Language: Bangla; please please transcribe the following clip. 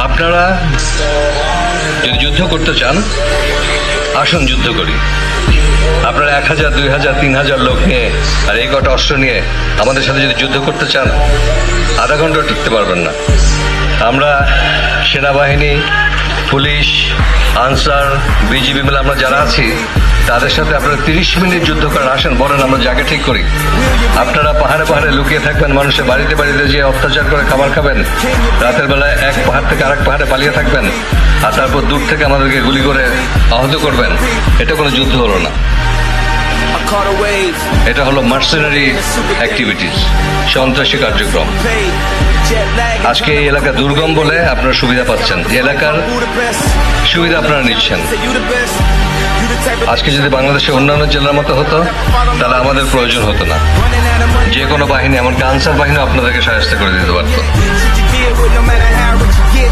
আপনারা যদি যুদ্ধ করতে চান আসুন যুদ্ধ করি। আপনারা 1000, 2000, 3000 লোক নিয়ে আর এই কটা অস্ত্র নিয়ে আমাদের সাথে যদি যুদ্ধ করতে চান আধা ঘন্টাও টিকতে পারবেন না। আমরা সেনাবাহিনী, পুলিশ, আনসার, বিজিবি মিলে আমরা যারা আছি তাদের সাথে আপনারা 30 মিনিট যুদ্ধ করেন। আসেন, বলেন, আমরা জায়গা ঠিক করি। আপনারা পাহাড়ে পাহাড়ে লুকিয়ে থাকবেন, মানুষের বাড়িতে বাড়িতে যে অত্যাচার করে খাবার খাবেন, রাতের বেলায় এক পাহাড় থেকে আরেক পাহাড়ে পালিয়ে থাকবেন, আর তারপর দূর থেকে আমাদেরকে গুলি করে আহত করবেন। এটা কোনো যুদ্ধ হলো না, এটা হলো মার্সেনারি অ্যাক্টিভিটিস, সন্ত্রাসী কার্যক্রম। আজকে এই এলাকা দুর্গম বলে আপনারা সুবিধা পাচ্ছেন, এই এলাকার সুবিধা আপনারা নিচ্ছেন। আজকে যদি বাংলাদেশের অন্যান্য জেলার মতো হতো তাহলে আমাদের প্রয়োজন হতো না। যে কোনো বাহিনী, এমনকি আনসার বাহিনী আপনাদেরকে সাহায্য করে দিতে পারতো।